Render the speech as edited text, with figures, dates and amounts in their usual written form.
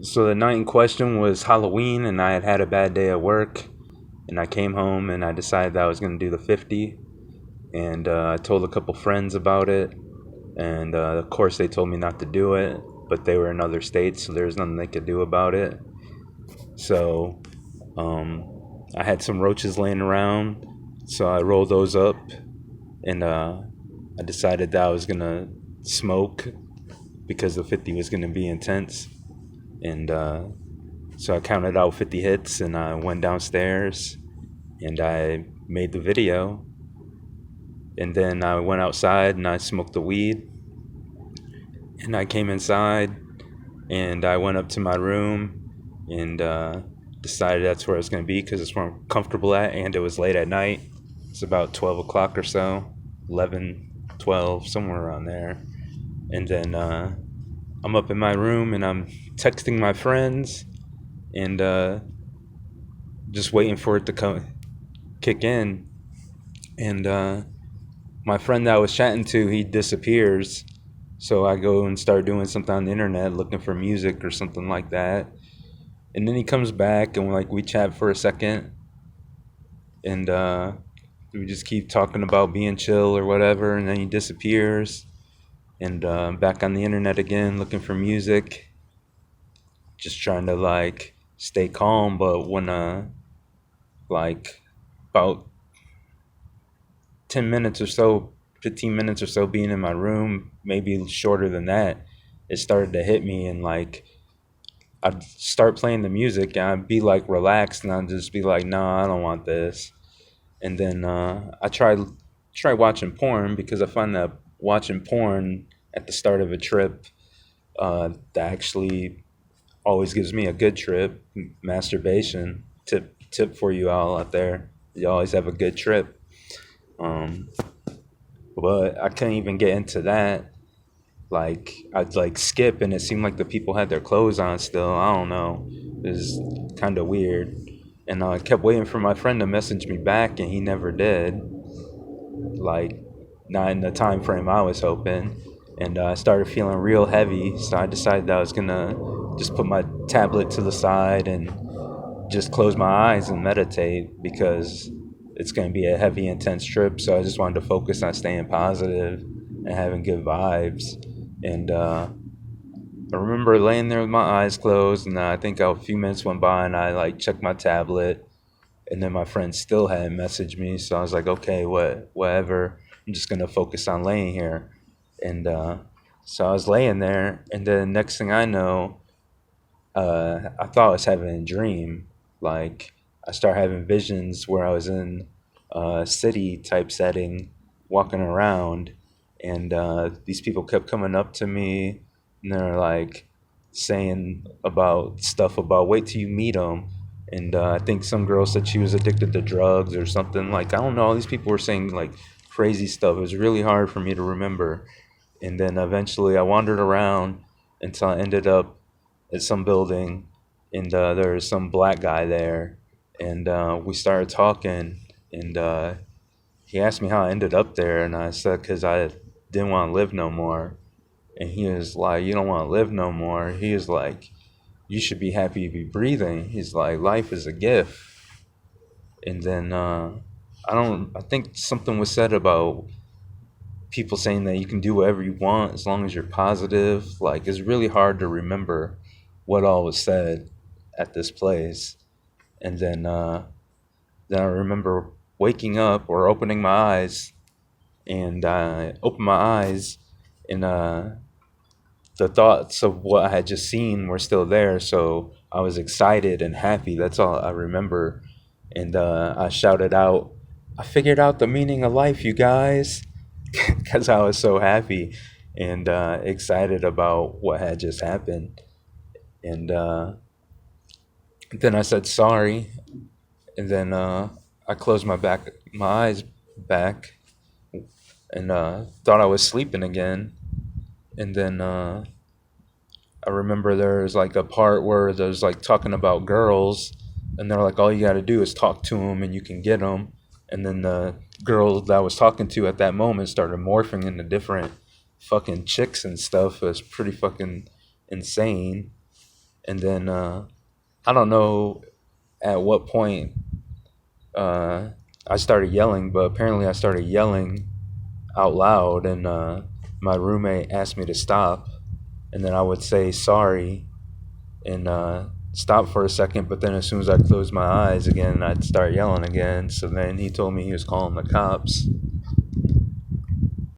So the night in question was Halloween, and I had had a bad day at work. And I came home and I decided that I was going to do the 50. And I told a couple friends about it. And of course, they told me not to do it, but they were in other states, so there was nothing they could do about it. So I had some roaches laying around, so I rolled those up, and I decided that I was going to smoke because the 50 was going to be intense. And so I counted out 50 hits and I went downstairs and I made the video. And then I went outside and I smoked the weed. And I came inside and I went up to my room and decided that's where I was going to be because it's where I'm comfortable at. And it was late at night. It's about 12 o'clock or so, 11, 12, somewhere around there. And then I'm up in my room and I'm texting my friends and just waiting for it to kick in. And my friend that I was chatting to, he disappears. So I go and start doing something on the internet, looking for music or something like that. And then he comes back and we chat for a second. And we just keep talking about being chill or whatever. And then he disappears. And back on the internet again, looking for music. Just trying to stay calm. But when about 10 minutes or so, 15 minutes or so being in my room, maybe shorter than that, it started to hit me. And I'd start playing the music and I'd be relaxed and I'd just be like, no, I don't want this. And then I try watching porn because I find that watching porn at the start of a trip that actually always gives me a good trip. Masturbation tip for you all out there. You always have a good trip. But I couldn't even get into that. I'd skip and it seemed like the people had their clothes on still. I don't know. It was kind of weird. And I kept waiting for my friend to message me back and he never did. Not in the time frame I was hoping. And I started feeling real heavy. So I decided that I was going to just put my tablet to the side and just close my eyes and meditate because it's going to be a heavy, intense trip. So I just wanted to focus on staying positive and having good vibes. And I remember laying there with my eyes closed, and I think a few minutes went by, and I checked my tablet, and then my friend still hadn't messaged me. So I was like, okay, whatever. I'm just going to focus on laying here. And so I was laying there, and then next thing I know, I thought I was having a dream. I started having visions where I was in a city type setting, walking around, and these people kept coming up to me, and they're saying about stuff about wait till you meet them. And I think some girl said she was addicted to drugs or something. I don't know. All these people were saying crazy stuff. It was really hard for me to remember. And then eventually I wandered around until I ended up at some building, and there was some black guy there, and we started talking, and he asked me how I ended up there, and I said because I didn't want to live no more. And he was like, you don't want to live no more. He was like, you should be happy to be breathing. He's like, life is a gift. And then I think something was said about people saying that you can do whatever you want as long as you're positive. It's really hard to remember what all was said at this place. And then I remember waking up or opening my eyes, and I opened my eyes, and the thoughts of what I had just seen were still there. So I was excited and happy. That's all I remember. And I shouted out, I figured out the meaning of life, you guys, because I was so happy and excited about what had just happened. And then I said sorry, and then I closed my eyes back, and thought I was sleeping again. And then I remember there was a part where there's talking about girls, and they're like, all you got to do is talk to them, and you can get them. And then the girl that I was talking to at that moment started morphing into different fucking chicks and stuff. It was pretty fucking insane. And then I don't know at what point uh, I started yelling, but apparently I started yelling out loud, and my roommate asked me to stop, and then I would say sorry and stop for a second, but then as soon as I closed my eyes again, I'd start yelling again. So then he told me he was calling the cops,